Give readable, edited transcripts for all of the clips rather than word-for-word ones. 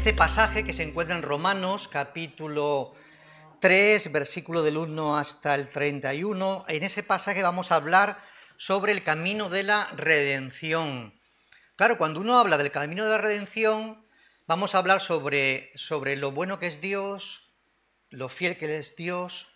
este pasaje que se encuentra en Romanos, capítulo 3, versículo del 1 hasta el 31. En ese pasaje vamos a hablar sobre el camino de la redención. Claro, cuando uno habla del camino de la redención, vamos a hablar sobre lo bueno que es Dios, lo fiel que es Dios,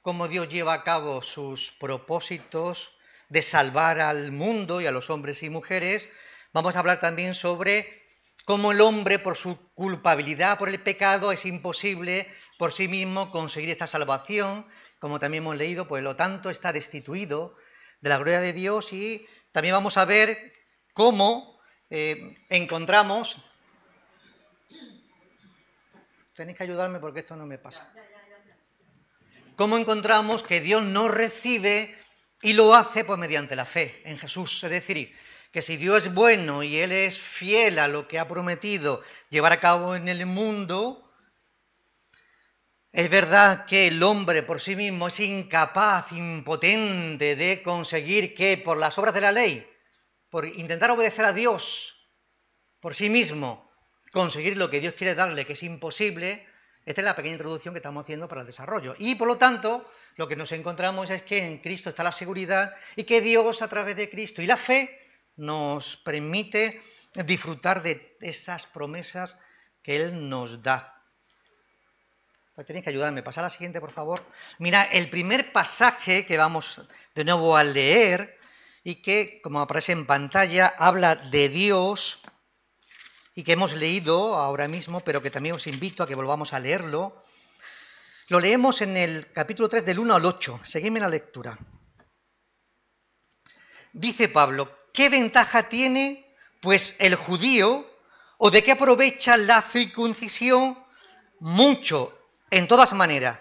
cómo Dios lleva a cabo sus propósitos de salvar al mundo y a los hombres y mujeres. Vamos a hablar también sobre cómo el hombre, por su culpabilidad por el pecado, es imposible por sí mismo conseguir esta salvación, como también hemos leído, por lo tanto está destituido de la gloria de Dios. Y también vamos a ver cómo encontramos... Tenéis que ayudarme porque esto no me pasa. Cómo encontramos que Dios nos recibe y lo hace pues mediante la fe en Jesús. Es decir, que si Dios es bueno y Él es fiel a lo que ha prometido llevar a cabo en el mundo, es verdad que el hombre por sí mismo es incapaz, impotente de conseguir que por las obras de la ley, por intentar obedecer a Dios por sí mismo, conseguir lo que Dios quiere darle, que es imposible. Esta es la pequeña introducción que estamos haciendo para el desarrollo. Y por lo tanto, lo que nos encontramos es que en Cristo está la seguridad y que Dios, a través de Cristo y la fe, nos permite disfrutar de esas promesas que Él nos da. Pues tenéis que ayudarme. Pasad a la siguiente, por favor. Mira, el primer pasaje que vamos de nuevo a leer y que, como aparece en pantalla, habla de Dios y que hemos leído ahora mismo, pero que también os invito a que volvamos a leerlo. Lo leemos en el capítulo 3 del 1 al 8. Seguidme la lectura. Dice Pablo: ¿qué ventaja tiene, pues, el judío, o de qué aprovecha la circuncisión? Mucho, en todas maneras.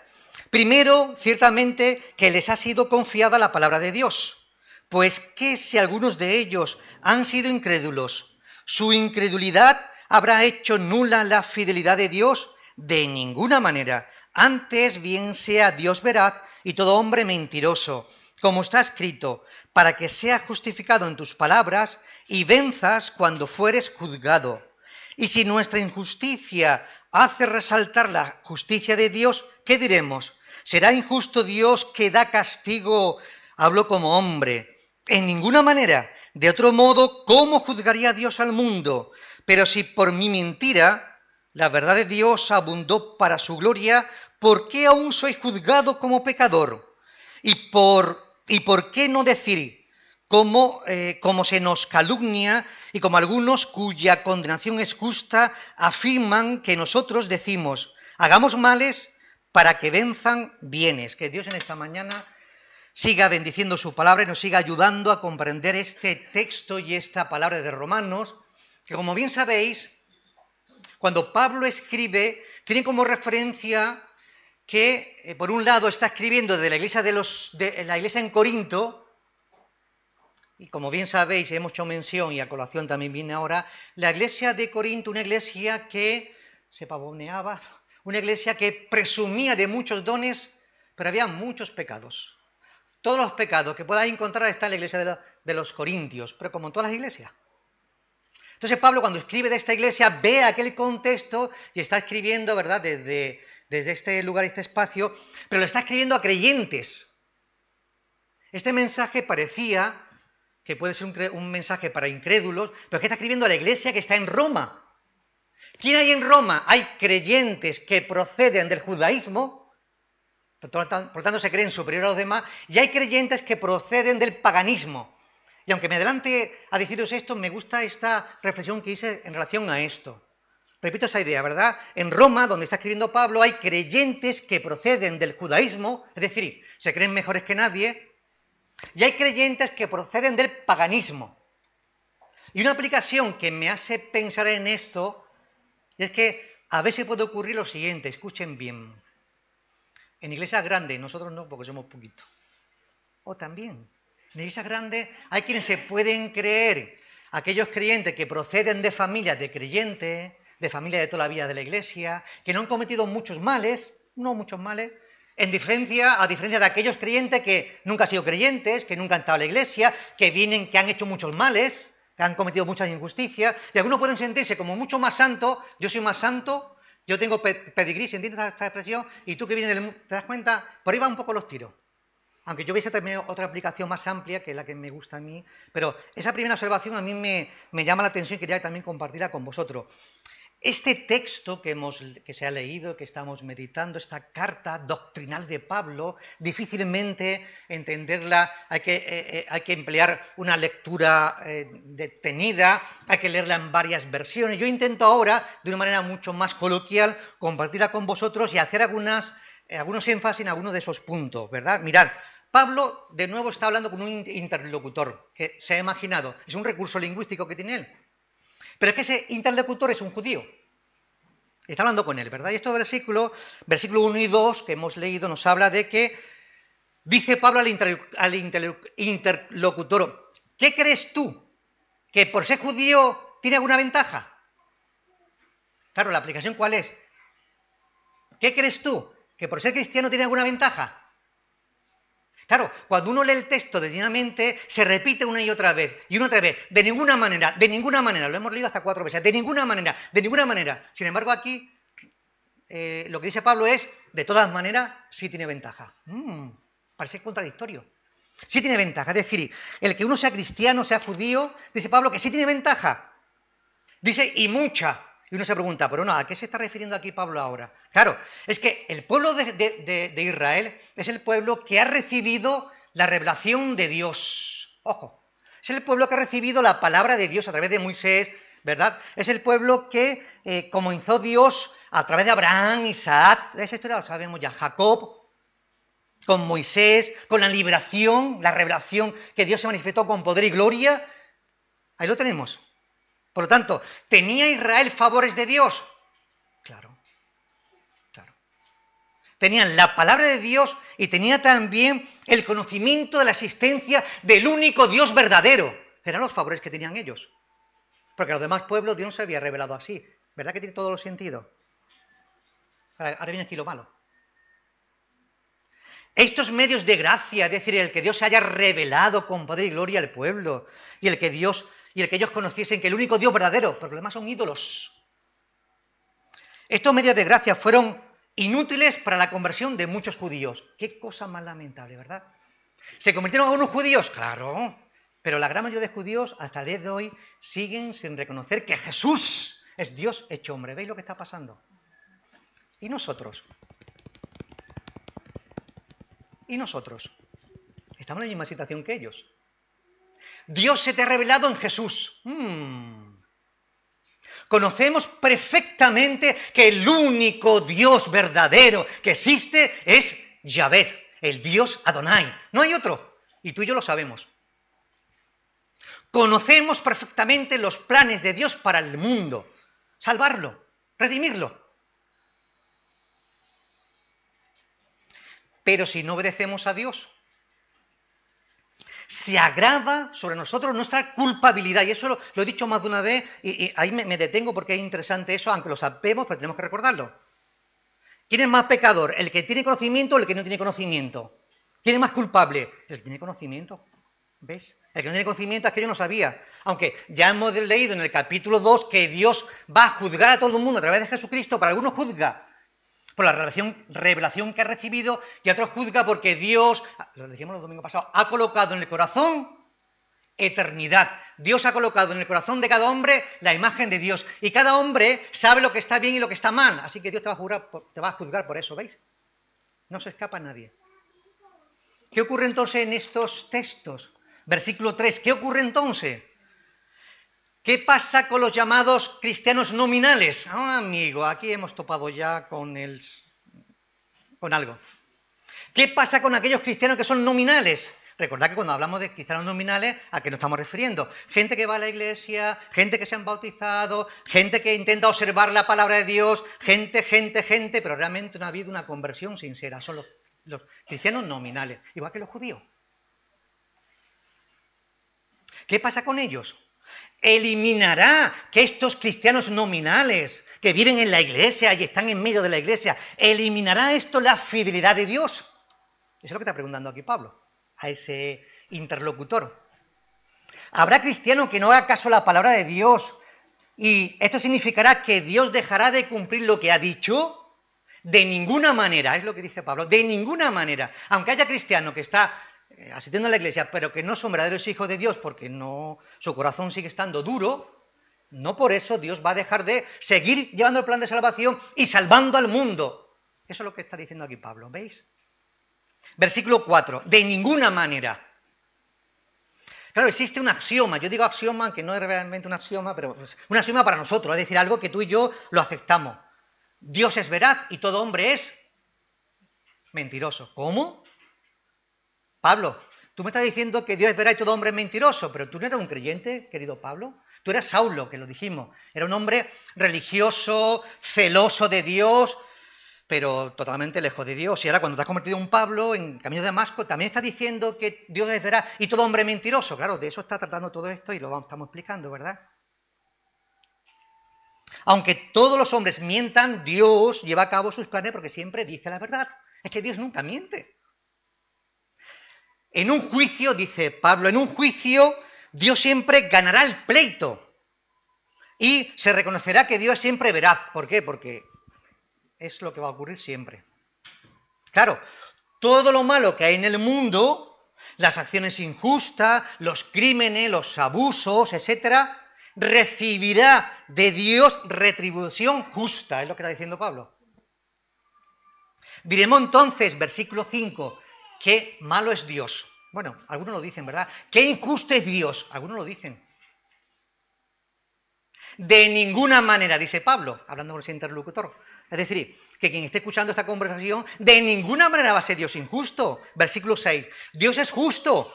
Primero, ciertamente, que les ha sido confiada la palabra de Dios, pues que si algunos de ellos han sido incrédulos, ¿su incredulidad habrá hecho nula la fidelidad de Dios? De ninguna manera. Antes bien sea Dios veraz y todo hombre mentiroso, como está escrito, para que seas justificado en tus palabras y venzas cuando fueres juzgado. Y si nuestra injusticia hace resaltar la justicia de Dios, ¿qué diremos? ¿Será injusto Dios que da castigo? Hablo como hombre. En ninguna manera. De otro modo, ¿cómo juzgaría Dios al mundo? Pero si por mi mentira la verdad de Dios abundó para su gloria, ¿por qué aún soy juzgado como pecador? ¿Y por qué no decir, como se nos calumnia y como algunos cuya condenación es justa afirman que nosotros decimos, hagamos males para que venzan bienes? Que Dios en esta mañana siga bendiciendo su palabra y nos siga ayudando a comprender este texto y esta palabra de Romanos, que como bien sabéis, cuando Pablo escribe, tiene como referencia que, por un lado, está escribiendo de la iglesia de la iglesia en Corinto, y como bien sabéis, hemos hecho mención, y a colación también viene ahora, la iglesia de Corinto, una iglesia que se pavoneaba, una iglesia que presumía de muchos dones, pero había muchos pecados. Todos los pecados que puedas encontrar están en la iglesia de los corintios, pero como en todas las iglesias. Entonces Pablo, cuando escribe de esta iglesia, ve aquel contexto y está escribiendo, ¿verdad?, desde este lugar, este espacio, pero lo está escribiendo a creyentes. Este mensaje parecía que puede ser un mensaje para incrédulos, pero es que está escribiendo a la iglesia que está en Roma. ¿Quién hay en Roma? Hay creyentes que proceden del judaísmo, por tanto se creen superiores a los demás, y hay creyentes que proceden del paganismo. Y aunque me adelante a deciros esto, me gusta esta reflexión que hice en relación a esto. Repito esa idea, ¿verdad? En Roma, donde está escribiendo Pablo, hay creyentes que proceden del judaísmo, es decir, se creen mejores que nadie, y hay creyentes que proceden del paganismo. Y una aplicación que me hace pensar en esto es que a veces puede ocurrir lo siguiente, escuchen bien. En iglesias grandes, nosotros no, porque somos poquitos. O también, en iglesias grandes hay quienes se pueden creer, aquellos creyentes que proceden de familias de creyentes, de familias de toda la vida de la iglesia, que no han cometido muchos males, no muchos males, a diferencia de aquellos creyentes que nunca han sido creyentes, que nunca han estado en la iglesia, que han hecho muchos males, que han cometido muchas injusticias, y algunos pueden sentirse como mucho más santos. Yo soy más santo, yo tengo pedigrí, ¿se entiende esta expresión? Y tú que vienes del mundo, ¿te das cuenta? Por ahí van un poco los tiros. Aunque yo hubiese también otra aplicación más amplia, que es la que me gusta a mí, pero esa primera observación a mí me llama la atención y quería también compartirla con vosotros. Este texto que se ha leído, que estamos meditando, esta carta doctrinal de Pablo, difícilmente entenderla, hay que emplear una lectura detenida, hay que leerla en varias versiones. Yo intento ahora, de una manera mucho más coloquial, compartirla con vosotros y hacer algunos énfasis en algunos de esos puntos, ¿verdad? Mirad, Pablo de nuevo está hablando con un interlocutor que se ha imaginado, es un recurso lingüístico que tiene él. Pero es que ese interlocutor es un judío. Está hablando con él, ¿verdad? Y estos versículos, versículo 1 y 2 que hemos leído, nos habla de que dice Pablo al interlocutor, ¿qué crees tú? ¿Que por ser judío tiene alguna ventaja? Claro, la aplicación ¿cuál es? ¿Qué crees tú? ¿Que por ser cristiano tiene alguna ventaja? Claro, cuando uno lee el texto detenidamente, se repite una y otra vez, de ninguna manera, lo hemos leído hasta 4 veces, de ninguna manera. Sin embargo, aquí lo que dice Pablo es, de todas maneras, sí tiene ventaja. Parece contradictorio. Sí tiene ventaja, es decir, el que uno sea cristiano, sea judío, dice Pablo que sí tiene ventaja. Dice, y mucha. Y uno se pregunta, pero no, ¿a qué se está refiriendo aquí Pablo ahora? Claro, es que el pueblo de Israel es el pueblo que ha recibido la revelación de Dios. Ojo, es el pueblo que ha recibido la palabra de Dios a través de Moisés, ¿verdad? Es el pueblo que comenzó Dios a través de Abraham, Isaac, esa historia la sabemos ya, Jacob, con Moisés, con la liberación, la revelación que Dios se manifestó con poder y gloria. Ahí lo tenemos. Por lo tanto, ¿tenía Israel favores de Dios? Claro. Tenían la palabra de Dios y tenía también el conocimiento de la existencia del único Dios verdadero. Eran los favores que tenían ellos. Porque a los demás pueblos Dios no se había revelado así. ¿Verdad que tiene todos los sentidos? Ahora viene aquí lo malo. Estos medios de gracia, es decir, el que Dios se haya revelado con poder y gloria al pueblo, y el que ellos conociesen que el único Dios verdadero, porque los demás son ídolos. Estos medios de gracia fueron inútiles para la conversión de muchos judíos. Qué cosa más lamentable, ¿verdad? ¿Se convirtieron algunos judíos? Claro, pero la gran mayoría de judíos hasta el día de hoy siguen sin reconocer que Jesús es Dios hecho hombre. ¿Veis lo que está pasando? ¿Y nosotros? Estamos en la misma situación que ellos. Dios se te ha revelado en Jesús. Conocemos perfectamente que el único Dios verdadero que existe es Yahvé, el Dios Adonai. No hay otro. Y tú y yo lo sabemos. Conocemos perfectamente los planes de Dios para el mundo. Salvarlo, redimirlo. Pero si no obedecemos a Dios, se agrava sobre nosotros nuestra culpabilidad. Y eso lo he dicho más de una vez, y ahí me detengo porque es interesante eso, aunque lo sabemos, pero tenemos que recordarlo. ¿Quién es más pecador? ¿El que tiene conocimiento o el que no tiene conocimiento? ¿Quién es más culpable? El que tiene conocimiento. ¿Ves? El que no tiene conocimiento es que yo no sabía. Aunque ya hemos leído en el capítulo 2 que Dios va a juzgar a todo el mundo a través de Jesucristo, para algunos juzga por la revelación que ha recibido, y a otros juzga porque Dios, lo dijimos el domingo pasado, ha colocado en el corazón eternidad. Dios ha colocado en el corazón de cada hombre la imagen de Dios, y cada hombre sabe lo que está bien y lo que está mal, así que Dios te va a juzgar por eso, ¿veis? No se escapa nadie. ¿Qué ocurre entonces en estos textos? Versículo 3, ¿qué ocurre entonces? ¿Qué pasa con los llamados cristianos nominales? Amigo, aquí hemos topado ya con algo. ¿Qué pasa con aquellos cristianos que son nominales? Recordad que cuando hablamos de cristianos nominales, ¿a qué nos estamos refiriendo? Gente que va a la iglesia, gente que se han bautizado, gente que intenta observar la palabra de Dios, gente, pero realmente no ha habido una conversión sincera. Son los cristianos nominales, igual que los judíos. ¿Qué pasa con ellos? Eliminará que estos cristianos nominales que viven en la iglesia y están en medio de la iglesia, ¿eliminará esto la fidelidad de Dios? Eso es lo que está preguntando aquí Pablo, a ese interlocutor. ¿Habrá cristiano que no haga caso a la palabra de Dios? ¿Y esto significará que Dios dejará de cumplir lo que ha dicho? De ninguna manera, es lo que dice Pablo, de ninguna manera. Aunque haya cristiano que está asistiendo a la iglesia, pero que no son verdaderos hijos de Dios porque no, su corazón sigue estando duro, no por eso Dios va a dejar de seguir llevando el plan de salvación y salvando al mundo. Eso es lo que está diciendo aquí Pablo, ¿veis? Versículo 4, de ninguna manera. Claro, existe un axioma, yo digo axioma, que no es realmente un axioma, pero es un axioma para nosotros, es decir, algo que tú y yo lo aceptamos. Dios es veraz y todo hombre es mentiroso. ¿Cómo? Pablo, tú me estás diciendo que Dios es veraz y todo hombre es mentiroso, pero tú no eras un creyente, querido Pablo. Tú eras Saulo, que lo dijimos. Era un hombre religioso, celoso de Dios, pero totalmente lejos de Dios. Y ahora cuando te has convertido en un Pablo, en camino de Damasco, también estás diciendo que Dios es veraz y todo hombre es mentiroso. Claro, de eso está tratando todo esto y lo estamos explicando, ¿verdad? Aunque todos los hombres mientan, Dios lleva a cabo sus planes porque siempre dice la verdad. Es que Dios nunca miente. En un juicio, dice Pablo, en un juicio Dios siempre ganará el pleito y se reconocerá que Dios es siempre veraz. ¿Por qué? Porque es lo que va a ocurrir siempre. Claro, todo lo malo que hay en el mundo, las acciones injustas, los crímenes, los abusos, etcétera, recibirá de Dios retribución justa, es lo que está diciendo Pablo. Diremos entonces, versículo 5, qué malo es Dios. Bueno, algunos lo dicen, ¿verdad? Qué injusto es Dios, algunos lo dicen. De ninguna manera, dice Pablo, hablando con ese interlocutor. Es decir, que quien esté escuchando esta conversación, de ninguna manera va a ser Dios injusto. Versículo 6, Dios es justo.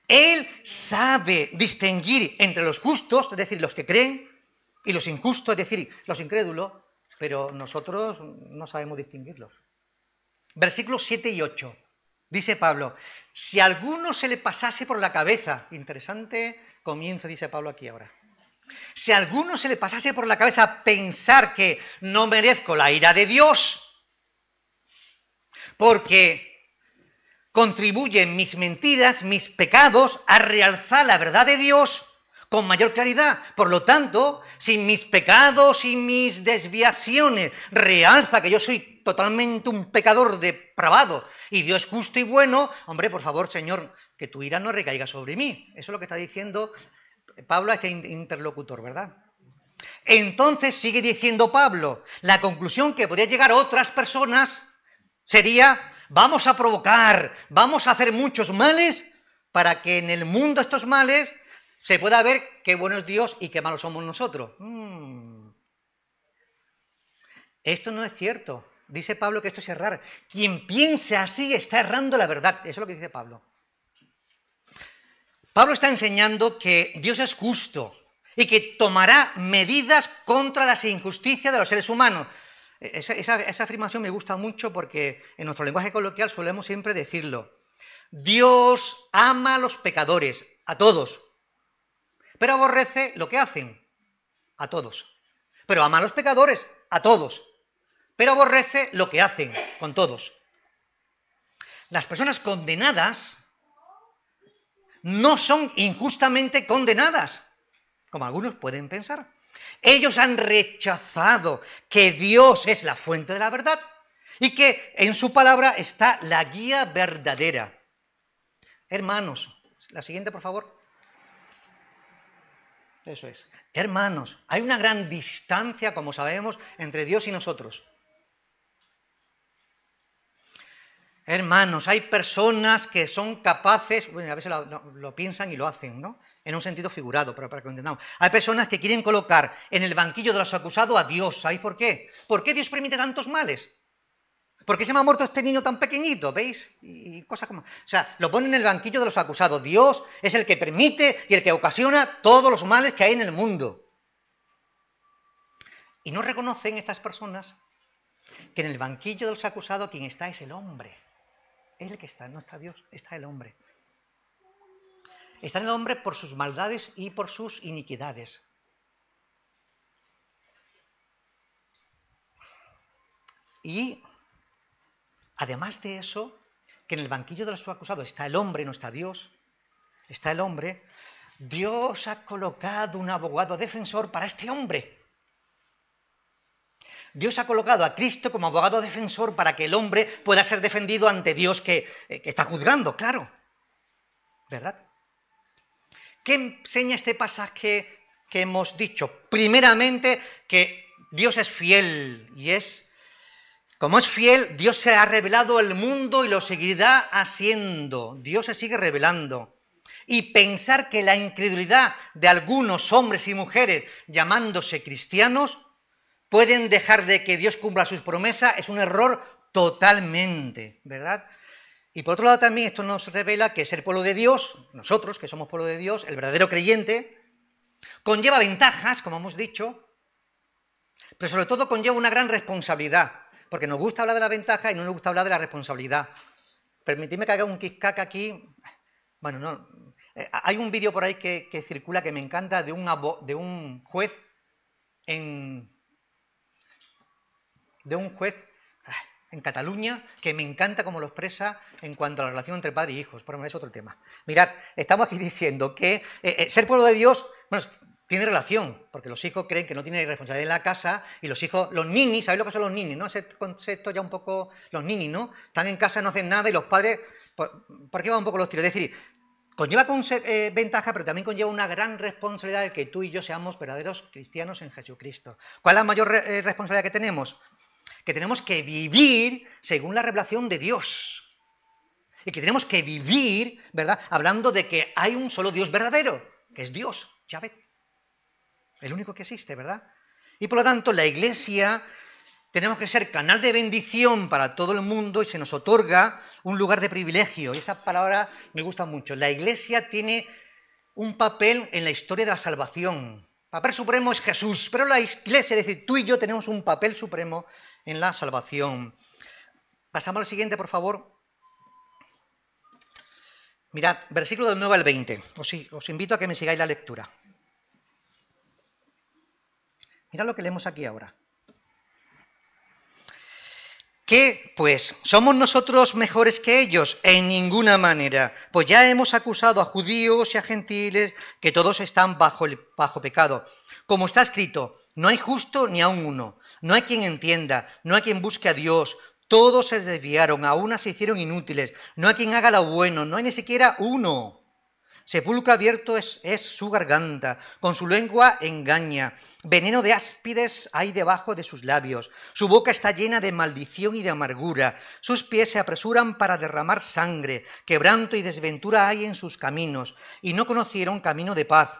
Él sabe distinguir entre los justos, es decir, los que creen, y los injustos, es decir, los incrédulos, pero nosotros no sabemos distinguirlos. Versículos 7 y 8, dice Pablo, si a alguno se le pasase por la cabeza, interesante comienzo, dice Pablo aquí ahora, si a alguno se le pasase por la cabeza pensar que no merezco la ira de Dios, porque contribuyen mis mentiras, mis pecados, a realzar la verdad de Dios con mayor claridad. Por lo tanto, si mis pecados y mis desviaciones realza que yo soy totalmente un pecador depravado y Dios es justo y bueno, hombre, por favor, Señor, que tu ira no recaiga sobre mí. Eso es lo que está diciendo Pablo a este interlocutor, ¿verdad? Entonces sigue diciendo Pablo, la conclusión que podría llegar a otras personas sería, vamos a provocar, vamos a hacer muchos males para que en el mundo estos males se pueda ver qué bueno es Dios y qué malos somos nosotros. Esto no es cierto. Dice Pablo que esto es errar. Quien piense así está errando la verdad. Eso es lo que dice Pablo. Pablo está enseñando que Dios es justo y que tomará medidas contra las injusticias de los seres humanos. Esa afirmación me gusta mucho porque en nuestro lenguaje coloquial solemos siempre decirlo. Dios ama a los pecadores, a todos, pero aborrece lo que hacen, a todos. Pero ama a los pecadores, a todos, pero aborrece lo que hacen, con todos. Las personas condenadas no son injustamente condenadas, como algunos pueden pensar. Ellos han rechazado que Dios es la fuente de la verdad y que en su palabra está la guía verdadera. Hermanos, la siguiente, por favor. Eso es. Hermanos, hay una gran distancia, como sabemos, entre Dios y nosotros. Hermanos, hay personas que son capaces, bueno, a veces lo piensan y lo hacen, ¿no? En un sentido figurado, pero para que lo entendamos. Hay personas que quieren colocar en el banquillo de los acusados a Dios. ¿Sabéis por qué? ¿Por qué Dios permite tantos males? ¿Por qué se me ha muerto este niño tan pequeñito? ¿Veis? Y cosas como... O sea, lo ponen en el banquillo de los acusados. Dios es el que permite y el que ocasiona todos los males que hay en el mundo. Y no reconocen estas personas que en el banquillo de los acusados quien está es el hombre. Es el que está, no está Dios, está el hombre. Está el hombre por sus maldades y por sus iniquidades. Y además de eso, que en el banquillo de los acusados está el hombre, no está Dios, está el hombre, Dios ha colocado un abogado defensor para este hombre. Dios ha colocado a Cristo como abogado defensor para que el hombre pueda ser defendido ante Dios que está juzgando, claro. ¿Verdad? ¿Qué enseña este pasaje que hemos dicho? Primeramente, que Dios es fiel y como es fiel, Dios se ha revelado al mundo y lo seguirá haciendo. Dios se sigue revelando. Y pensar que la incredulidad de algunos hombres y mujeres llamándose cristianos pueden dejar de que Dios cumpla sus promesas es un error totalmente, ¿verdad? Y por otro lado también esto nos revela que ser pueblo de Dios, nosotros que somos pueblo de Dios, el verdadero creyente, conlleva ventajas, como hemos dicho, pero sobre todo conlleva una gran responsabilidad, porque nos gusta hablar de la ventaja y no nos gusta hablar de la responsabilidad. Permitidme que haga un kick-cack aquí. Bueno, no. Hay un vídeo por ahí que circula que me encanta de un juez en Cataluña, que me encanta cómo lo expresa en cuanto a la relación entre padre y hijos, pero es otro tema. Mirad, estamos aquí diciendo que ser pueblo de Dios, bueno, tiene relación, porque los hijos creen que no tienen responsabilidad en la casa, y los hijos, los ninis, ¿sabéis lo que son los ninis, no? Ese concepto ya un poco, los ninis, ¿no? Están en casa, no hacen nada, y los padres, ¿por qué van un poco los tiros? Es decir, conlleva ventaja, pero también conlleva una gran responsabilidad de que tú y yo seamos verdaderos cristianos en Jesucristo. ¿Cuál es la mayor responsabilidad que tenemos? Que tenemos que vivir según la revelación de Dios. Y que tenemos que vivir, ¿verdad?, hablando de que hay un solo Dios verdadero, que es Dios, Yahvé. El único que existe, ¿verdad? Y por lo tanto, la Iglesia tenemos que ser canal de bendición para todo el mundo y se nos otorga un lugar de privilegio. Y esa palabra me gusta mucho. La Iglesia tiene un papel en la historia de la salvación. El papel supremo es Jesús, pero la Iglesia, es decir, tú y yo tenemos un papel supremo en la salvación. Pasamos al siguiente, por favor. Mirad, versículo del 9 al 20. Os invito a que me sigáis la lectura. Mirad lo que leemos aquí ahora. ¿Qué, pues, somos nosotros mejores que ellos? En ninguna manera. Pues ya hemos acusado a judíos y a gentiles que todos están bajo pecado. Como está escrito, no hay justo ni aun uno. No hay quien entienda, no hay quien busque a Dios. Todos se desviaron, a una se hicieron inútiles. No hay quien haga lo bueno, no hay ni siquiera uno. Sepulcro abierto es su garganta, con su lengua engaña. Veneno de áspides hay debajo de sus labios. Su boca está llena de maldición y de amargura. Sus pies se apresuran para derramar sangre. Quebranto y desventura hay en sus caminos, y no conocieron camino de paz.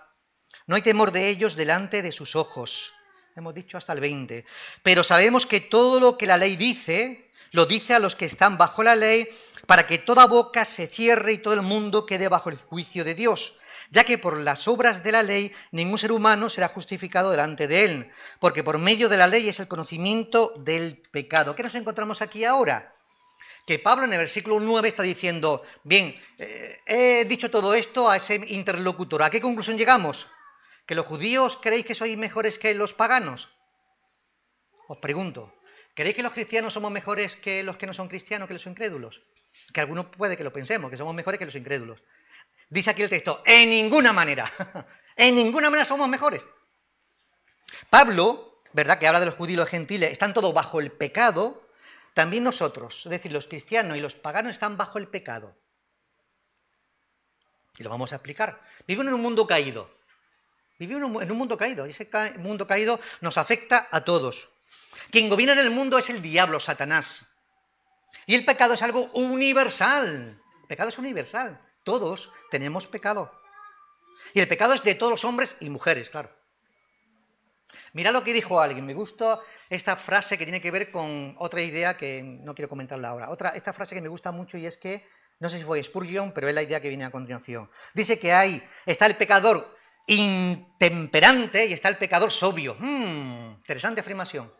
No hay temor de ellos delante de sus ojos. Hemos dicho hasta el 20. Pero sabemos que todo lo que la ley dice, lo dice a los que están bajo la ley, para que toda boca se cierre y todo el mundo quede bajo el juicio de Dios, ya que por las obras de la ley ningún ser humano será justificado delante de él, porque por medio de la ley es el conocimiento del pecado. ¿Qué nos encontramos aquí ahora? Que Pablo en el versículo 9 está diciendo, bien, he dicho todo esto a ese interlocutor. ¿A qué conclusión llegamos? ¿Que los judíos creéis que sois mejores que los paganos? Os pregunto, ¿creéis que los cristianos somos mejores que los que no son cristianos, que los incrédulos? Que algunos puede que lo pensemos, que somos mejores que los incrédulos. Dice aquí el texto, en ninguna manera. En ninguna manera somos mejores. Pablo, ¿verdad?, que habla de los judíos y los gentiles, están todos bajo el pecado. También nosotros, es decir, los cristianos y los paganos están bajo el pecado. Y lo vamos a explicar. Viven en un mundo caído. Vivimos en un mundo caído. Y ese mundo caído nos afecta a todos. Quien gobierna en el mundo es el diablo, Satanás. Y el pecado es algo universal. El pecado es universal. Todos tenemos pecado. Y el pecado es de todos los hombres y mujeres, claro. Mirad lo que dijo alguien. Me gusta esta frase que tiene que ver con otra idea que no quiero comentarla ahora. Esta frase que me gusta mucho y es que, no sé si fue Spurgeon, pero es la idea que viene a continuación. Dice que está el pecador intemperante y está el pecador sobrio. Interesante afirmación.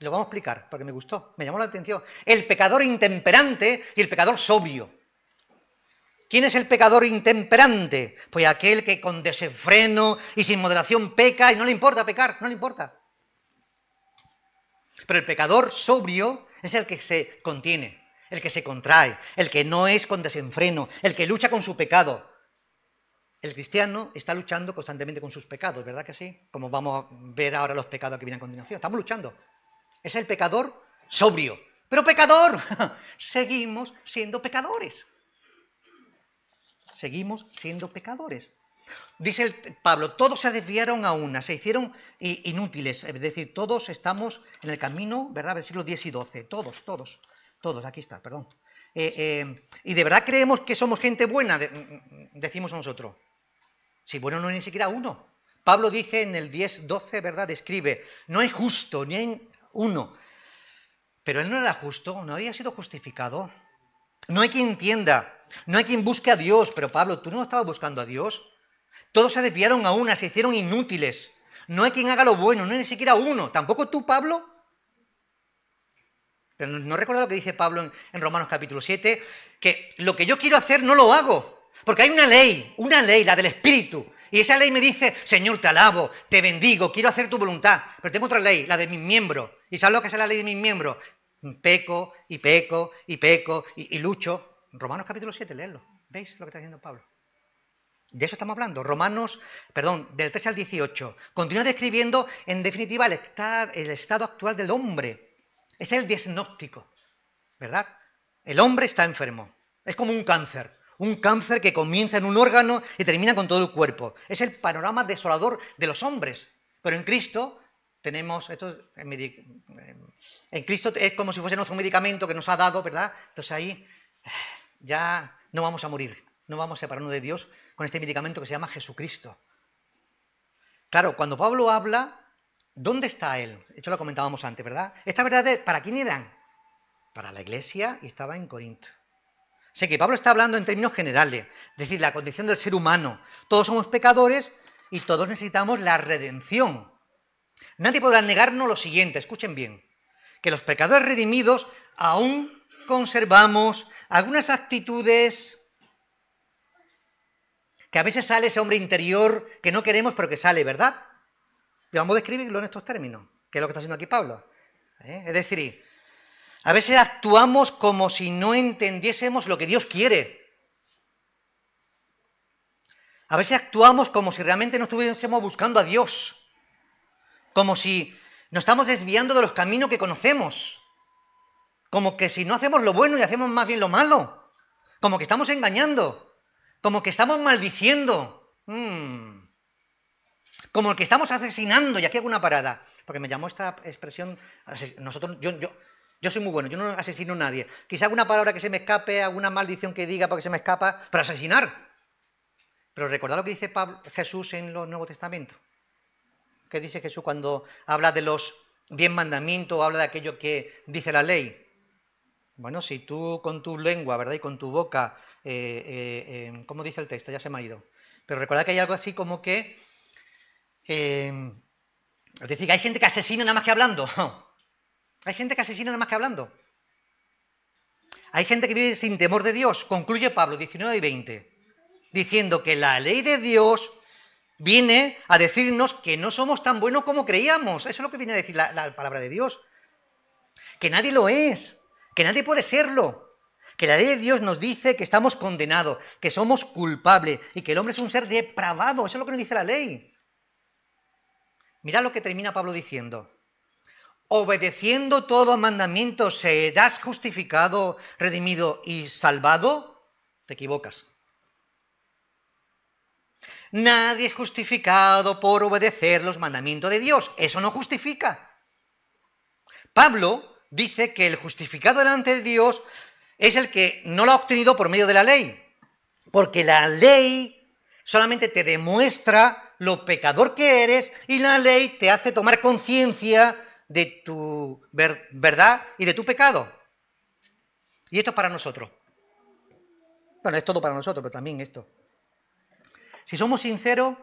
Lo vamos a explicar, porque me gustó, me llamó la atención. El pecador intemperante y el pecador sobrio. ¿Quién es el pecador intemperante? Pues aquel que con desenfreno y sin moderación peca y no le importa pecar, no le importa. Pero el pecador sobrio es el que se contiene, el que se contrae, el que no es con desenfreno, el que lucha con su pecado. el cristiano está luchando constantemente con sus pecados, ¿verdad que sí? Como vamos a ver ahora los pecados que vienen a continuación. Estamos luchando. Es el pecador sobrio. Pero pecador, seguimos siendo pecadores. Seguimos siendo pecadores. Dice Pablo, todos se desviaron a una, se hicieron inútiles. Es decir, todos estamos en el camino, ¿verdad? Versículos 10 y 12. Todos, aquí está, perdón. Y de verdad creemos que somos gente buena, decimos nosotros. Si bueno no hay ni siquiera uno. Pablo dice en el 10:12, ¿verdad? Describe, no hay justo, ni hay uno. Pero él no era justo, no había sido justificado. No hay quien entienda, no hay quien busque a Dios. Pero Pablo, ¿tú no estabas buscando a Dios? Todos se desviaron a una, se hicieron inútiles. No hay quien haga lo bueno, no hay ni siquiera uno. ¿Tampoco tú, Pablo? Pero no recuerdo lo que dice Pablo en Romanos capítulo 7, que lo que yo quiero hacer no lo hago. Porque hay una ley, la del Espíritu. Y esa ley me dice, Señor, te alabo, te bendigo, quiero hacer tu voluntad. Pero tengo otra ley, la de mis miembros. ¿Y sabes lo que es la ley de mis miembros? Peco, y lucho. Romanos capítulo 7, leedlo. ¿Veis lo que está diciendo Pablo? De eso estamos hablando. Del 3 al 18. Continúa describiendo, en definitiva, el estado actual del hombre. Es el diagnóstico, ¿verdad? El hombre está enfermo. Es como un cáncer que comienza en un órgano y termina con todo el cuerpo. Es el panorama desolador de los hombres. Pero en Cristo tenemos, en Cristo es como si fuese nuestro medicamento que nos ha dado, ¿verdad? Entonces ahí ya no vamos a morir, no vamos a separarnos de Dios con este medicamento que se llama Jesucristo. Claro, cuando Pablo habla, ¿dónde está él? Esto lo comentábamos antes, ¿verdad? Esta verdad, ¿para quién eran? Para la iglesia y estaba en Corinto. Sé que Pablo está hablando en términos generales, es decir, la condición del ser humano. Todos somos pecadores y todos necesitamos la redención. Nadie podrá negarnos lo siguiente, escuchen bien, que los pecadores redimidos aún conservamos algunas actitudes que a veces sale ese hombre interior que no queremos pero que sale, ¿verdad? Y vamos a describirlo en estos términos, que es lo que está haciendo aquí Pablo. Es decir, a veces actuamos como si no entendiésemos lo que Dios quiere. A veces actuamos como si realmente no estuviésemos buscando a Dios. Como si nos estamos desviando de los caminos que conocemos. Como que si no hacemos lo bueno y hacemos más bien lo malo. Como que estamos engañando. Como que estamos maldiciendo. Como que estamos asesinando. Y aquí hago una parada. Porque me llamó esta expresión. Yo soy muy bueno, yo no asesino a nadie. Quizá alguna palabra que se me escape, alguna maldición que diga porque se me escapa, pero asesinar. Pero recordad lo que dice Jesús en el Nuevo Testamento. ¿Qué dice Jesús cuando habla de los 10 mandamientos, habla de aquello que dice la ley? Bueno, si tú con tu lengua, ¿verdad? Y con tu boca, ¿cómo dice el texto? Ya se me ha ido. Pero recordad que hay algo así como que, es decir, que hay gente que asesina nada más que hablando. Hay gente que asesina nada más que hablando. Hay gente que vive sin temor de Dios. Concluye Pablo 19 y 20, diciendo que la ley de Dios viene a decirnos que no somos tan buenos como creíamos. Eso es lo que viene a decir la palabra de Dios. Que nadie lo es, que nadie puede serlo. Que la ley de Dios nos dice que estamos condenados, que somos culpables y que el hombre es un ser depravado. Eso es lo que nos dice la ley. Mirad lo que termina Pablo diciendo. Obedeciendo todo mandamiento, ¿serás justificado, redimido y salvado? Te equivocas. Nadie es justificado por obedecer los mandamientos de Dios. Eso no justifica. Pablo dice que el justificado delante de Dios es el que no lo ha obtenido por medio de la ley. Porque la ley solamente te demuestra lo pecador que eres y la ley te hace tomar conciencia de tu verdad y de tu pecado. Y esto es para nosotros. Bueno, es todo para nosotros, pero también esto. Si somos sinceros,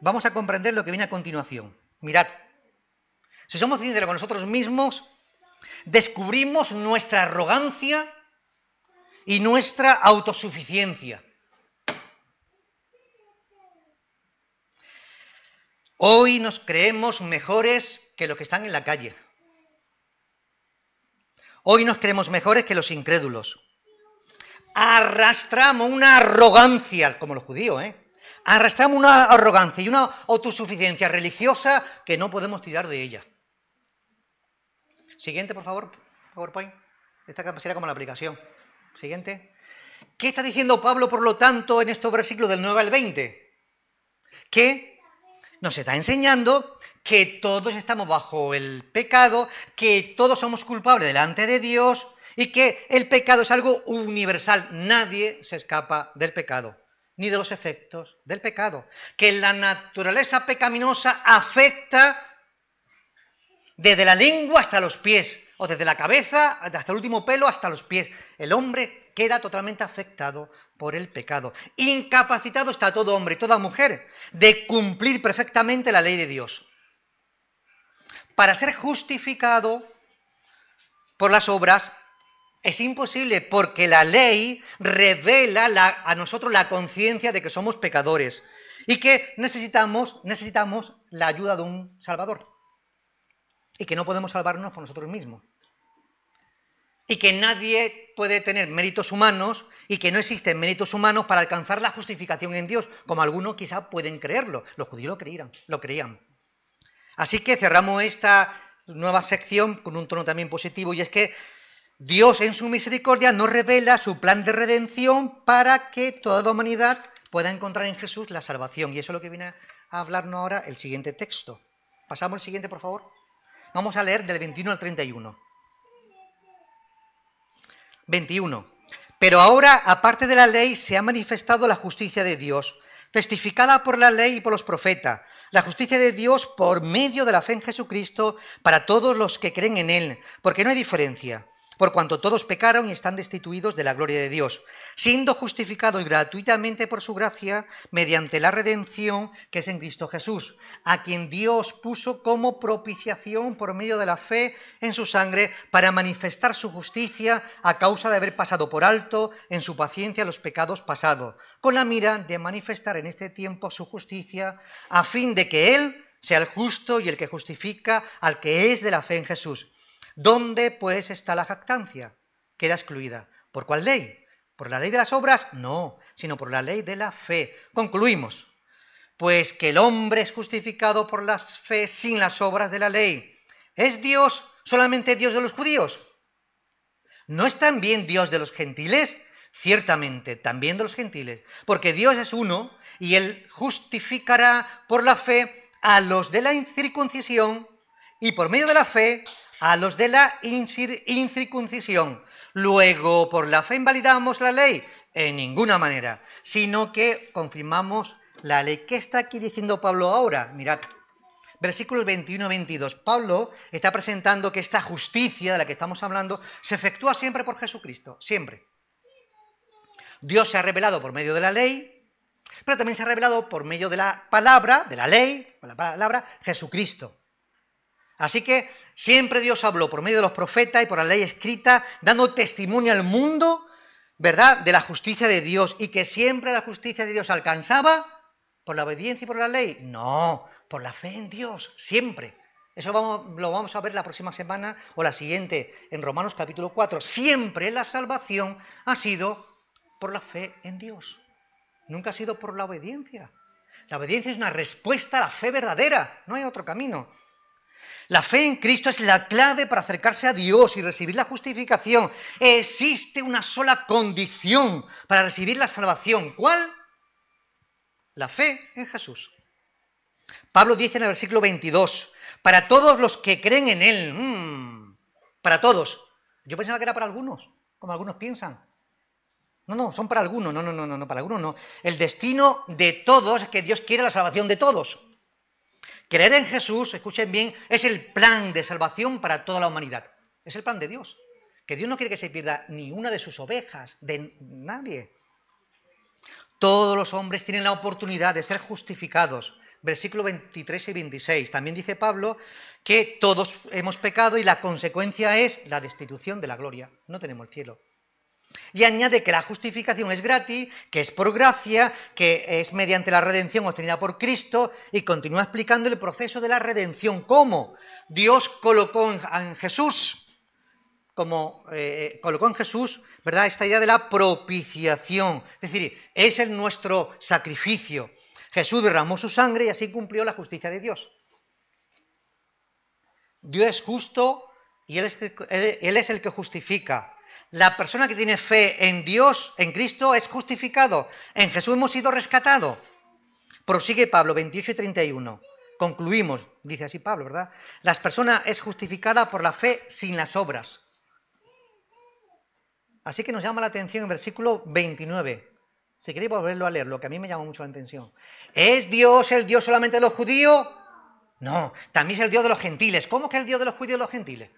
vamos a comprender lo que viene a continuación. Mirad, si somos sinceros con nosotros mismos, descubrimos nuestra arrogancia y nuestra autosuficiencia. Hoy nos creemos mejores que los que están en la calle. Hoy nos creemos mejores que los incrédulos. Arrastramos una arrogancia, como los judíos, arrastramos una arrogancia y una autosuficiencia religiosa que no podemos tirar de ella. Siguiente, por favor, PowerPoint. Esta será como la aplicación. Siguiente. ¿Qué está diciendo Pablo, por lo tanto, en estos versículos del 9 al 20? Que nos está enseñando que todos estamos bajo el pecado, que todos somos culpables delante de Dios y que el pecado es algo universal. Nadie se escapa del pecado, ni de los efectos del pecado. Que la naturaleza pecaminosa afecta desde la lengua hasta los pies, o desde la cabeza hasta el último pelo hasta los pies. El hombre queda totalmente afectado por el pecado. Incapacitado está todo hombre y toda mujer de cumplir perfectamente la ley de Dios. Para ser justificado por las obras es imposible, porque la ley revela a nosotros la conciencia de que somos pecadores y que necesitamos la ayuda de un Salvador. Y que no podemos salvarnos por nosotros mismos. Y que nadie puede tener méritos humanos y que no existen méritos humanos para alcanzar la justificación en Dios, como algunos quizá pueden creerlo. Los judíos lo creían. Así que cerramos esta nueva sección con un tono también positivo, y es que Dios en su misericordia nos revela su plan de redención para que toda la humanidad pueda encontrar en Jesús la salvación. Y eso es lo que viene a hablarnos ahora el siguiente texto. Pasamos al siguiente, por favor. Vamos a leer del 21 al 31. 21. Pero ahora, aparte de la ley, se ha manifestado la justicia de Dios, testificada por la ley y por los profetas, la justicia de Dios por medio de la fe en Jesucristo para todos los que creen en Él, porque no hay diferencia, por cuanto todos pecaron y están destituidos de la gloria de Dios, siendo justificados gratuitamente por su gracia mediante la redención que es en Cristo Jesús, a quien Dios puso como propiciación por medio de la fe en su sangre para manifestar su justicia a causa de haber pasado por alto en su paciencia los pecados pasados, con la mira de manifestar en este tiempo su justicia, a fin de que Él sea el justo y el que justifica al que es de la fe en Jesús. ¿Dónde, pues, está la jactancia? Queda excluida. ¿Por cuál ley? ¿Por la ley de las obras? No, sino por la ley de la fe. Concluimos. Pues que el hombre es justificado por la fe sin las obras de la ley. ¿Es Dios solamente Dios de los judíos? ¿No es también Dios de los gentiles? Ciertamente, también de los gentiles. Porque Dios es uno y Él justificará por la fe a los de la incircuncisión y por medio de la fe a los de la incircuncisión. Luego, ¿por la fe invalidamos la ley? En ninguna manera, sino que confirmamos la ley. ¿Qué está aquí diciendo Pablo ahora? Mirad, versículos 21 y 22. Pablo está presentando que esta justicia de la que estamos hablando se efectúa siempre por Jesucristo, siempre. Dios se ha revelado por medio de la ley, pero también se ha revelado por medio de la palabra, de la ley, por la palabra Jesucristo. Así que siempre Dios habló por medio de los profetas y por la ley escrita, dando testimonio al mundo, ¿verdad?, de la justicia de Dios, y que siempre la justicia de Dios alcanzaba por la obediencia y por la ley. No, por la fe en Dios, siempre. Eso lo vamos a ver la próxima semana o la siguiente en Romanos capítulo 4. Siempre la salvación ha sido por la fe en Dios. Nunca ha sido por la obediencia. La obediencia es una respuesta a la fe verdadera, no hay otro camino. La fe en Cristo es la clave para acercarse a Dios y recibir la justificación. Existe una sola condición para recibir la salvación. ¿Cuál? La fe en Jesús. Pablo dice en el versículo 22, para todos los que creen en Él. Para todos. Yo pensaba que era para algunos, como algunos piensan. No, son para algunos. No, para algunos no. El destino de todos es que Dios quiere la salvación de todos. Creer en Jesús, escuchen bien, es el plan de salvación para toda la humanidad. Es el plan de Dios. Que Dios no quiere que se pierda ni una de sus ovejas, de nadie. Todos los hombres tienen la oportunidad de ser justificados. Versículo 23 y 26. También dice Pablo que todos hemos pecado y la consecuencia es la destitución de la gloria. No tenemos el cielo. Y añade que la justificación es gratis, que es por gracia, que es mediante la redención obtenida por Cristo, y continúa explicando el proceso de la redención. ¿Cómo? Dios colocó en Jesús, ¿verdad?, esta idea de la propiciación. Es decir, es nuestro sacrificio. Jesús derramó su sangre y así cumplió la justicia de Dios. Dios es justo y Él es el que justifica. La persona que tiene fe en Dios, en Cristo, es justificado. En Jesús hemos sido rescatados. Prosigue Pablo, 28 y 31. Concluimos, dice así Pablo, ¿verdad? La persona es justificada por la fe sin las obras. Así que nos llama la atención en versículo 29. Si queréis volverlo a leer, lo que a mí me llama mucho la atención. ¿Es Dios el Dios solamente de los judíos? No, también es el Dios de los gentiles. ¿Cómo que el Dios de los judíos y los gentiles?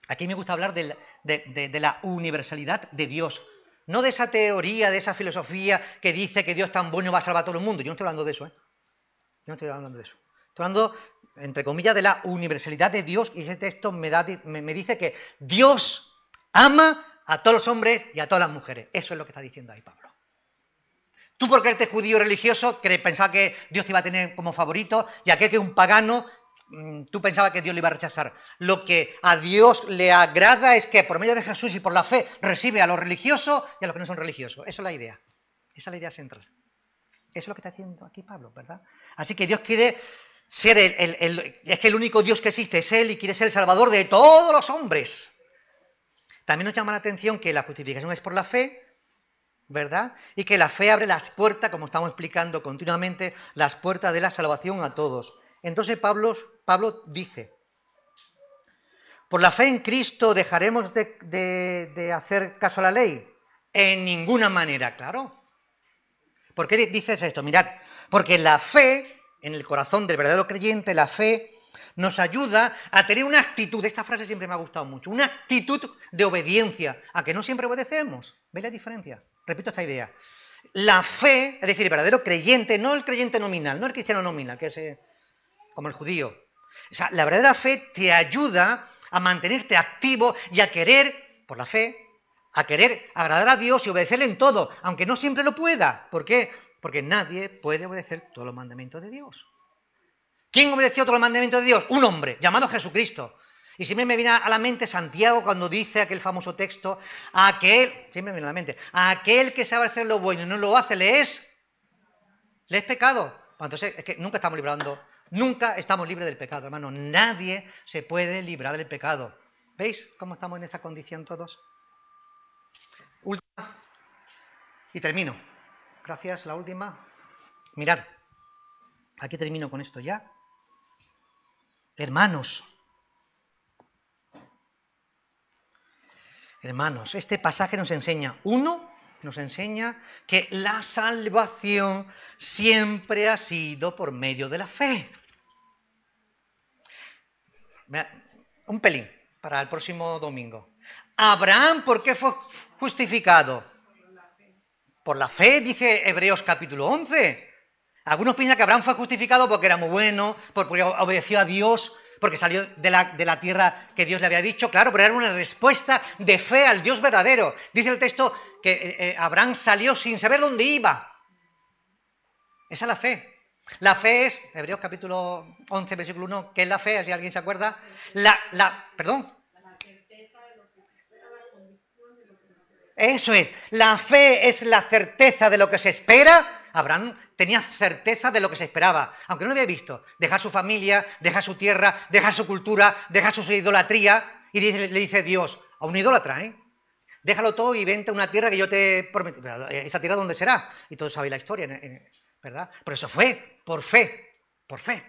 Aquí me gusta hablar de la universalidad de Dios. No de esa teoría, de esa filosofía que dice que Dios es tan bueno y va a salvar a todo el mundo. Yo no estoy hablando de eso, ¿eh? Yo no estoy hablando de eso. Estoy hablando, entre comillas, de la universalidad de Dios, y ese texto me dice que Dios ama a todos los hombres y a todas las mujeres. Eso es lo que está diciendo ahí Pablo. Tú, por creerte judío religioso, que pensabas que Dios te iba a tener como favorito, y aquel que es un pagano, tú pensabas que Dios le iba a rechazar. Lo que a Dios le agrada es que por medio de Jesús y por la fe recibe a los religiosos y a los que no son religiosos. Esa es la idea. Esa es la idea central. Eso es lo que está diciendo aquí Pablo, ¿verdad? Así que Dios quiere ser es que el único Dios que existe es Él y quiere ser el salvador de todos los hombres. También nos llama la atención que la justificación es por la fe, ¿verdad? Y que la fe abre las puertas, como estamos explicando continuamente, las puertas de la salvación a todos. Entonces Pablo dice, ¿por la fe en Cristo dejaremos de hacer caso a la ley? En ninguna manera, claro. ¿Por qué dices esto? Mirad, porque la fe, en el corazón del verdadero creyente, la fe nos ayuda a tener una actitud, esta frase siempre me ha gustado mucho, una actitud de obediencia, a que no siempre obedecemos. ¿Veis la diferencia? Repito esta idea. La fe, es decir, el verdadero creyente, no el creyente nominal, no el cristiano nominal, que es como el judío. O sea, la verdadera fe te ayuda a mantenerte activo y a querer, por la fe, a querer agradar a Dios y obedecerle en todo, aunque no siempre lo pueda. ¿Por qué? Porque nadie puede obedecer todos los mandamientos de Dios. ¿Quién obedeció todos los mandamientos de Dios? Un hombre, llamado Jesucristo. Y siempre me viene a la mente Santiago cuando dice aquel famoso texto, siempre me viene a la mente, a aquel que sabe hacer lo bueno y no lo hace, le es pecado. Bueno, entonces, es que nunca estamos libres del pecado, hermano. Nadie se puede librar del pecado. ¿Veis cómo estamos en esta condición todos? Última. Y termino. Gracias, la última. Mirad. Aquí termino con esto ya. Hermanos, este pasaje nos enseña que la salvación siempre ha sido por medio de la fe. Un pelín para el próximo domingo. Abraham, ¿por qué fue justificado? Por la fe, dice Hebreos capítulo 11. Algunos piensan que Abraham fue justificado porque era muy bueno, porque obedeció a Dios, porque salió de la tierra que Dios le había dicho. Claro, pero era una respuesta de fe al Dios verdadero. Dice el texto que Abraham salió sin saber dónde iba. Esa es la fe. La fe es, Hebreos capítulo 11, versículo 1, ¿qué es la fe? Si alguien se acuerda. Perdón. Eso es, la fe es la certeza de lo que se espera. Abraham tenía certeza de lo que se esperaba, aunque no lo había visto. Dejar su familia, dejar su tierra, dejar su cultura, dejar su idolatría, y le dice Dios, a un idólatra, déjalo todo y vente a una tierra que yo te prometí. ¿Esa tierra dónde será? Y todos sabéis la historia, ¿verdad? Pero eso fue por fe,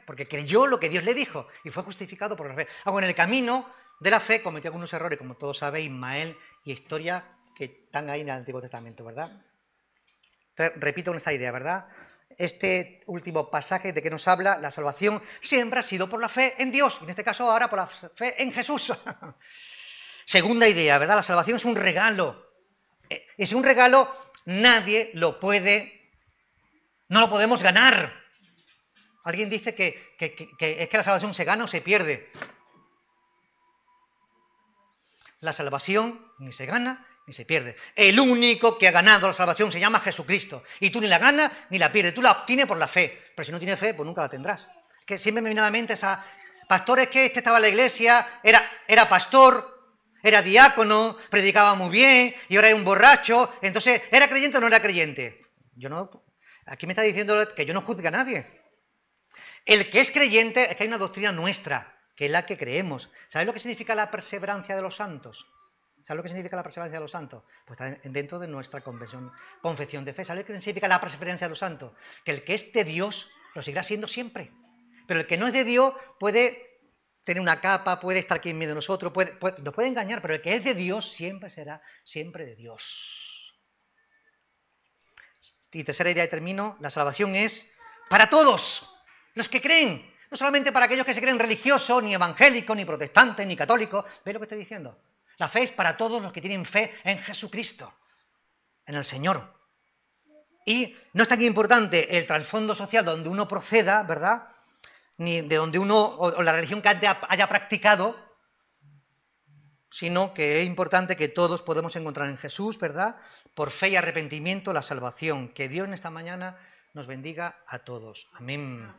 porque creyó lo que Dios le dijo y fue justificado por la fe. Aunque en el camino de la fe cometió algunos errores, como todos sabéis, Ismael y historia que están ahí en el Antiguo Testamento, ¿verdad? Entonces, repito esta idea, ¿verdad? Este último pasaje de que nos habla, la salvación siempre ha sido por la fe en Dios, y en este caso ahora por la fe en Jesús. Segunda idea, ¿verdad? La salvación es un regalo. Es un regalo, nadie no lo podemos ganar. Alguien dice que es que la salvación se gana o se pierde. La salvación ni se gana ni se pierde. El único que ha ganado la salvación se llama Jesucristo. Y tú ni la ganas ni la pierdes. Tú la obtienes por la fe. Pero si no tienes fe, pues nunca la tendrás. Que siempre me viene a la mente esa... Pastores que estaba en la iglesia, era pastor, era diácono, predicaba muy bien, y ahora es un borracho. Entonces, ¿era creyente o no era creyente? aquí me está diciendo que yo no juzgue a nadie. El que es creyente, es que hay una doctrina nuestra, que es la que creemos. ¿Sabéis lo que significa la perseverancia de los santos? ¿Sabes lo que significa la perseverancia de los santos? Pues está dentro de nuestra confesión de fe. ¿Sabes lo que significa la perseverancia de los santos? Que el que es de Dios lo seguirá siendo siempre. Pero el que no es de Dios puede tener una capa, puede estar aquí en medio de nosotros, nos puede engañar, pero el que es de Dios siempre será siempre de Dios. Y tercera idea y termino, la salvación es para todos los que creen. No solamente para aquellos que se creen religiosos, ni evangélicos, ni protestantes, ni católicos. ¿Veis lo que estoy diciendo? La fe es para todos los que tienen fe en Jesucristo, en el Señor. Y no es tan importante el trasfondo social donde uno proceda, ¿verdad? Ni de donde uno, o la religión que haya practicado, sino que es importante que todos podemos encontrar en Jesús, ¿verdad? Por fe y arrepentimiento la salvación. Que Dios en esta mañana nos bendiga a todos. Amén.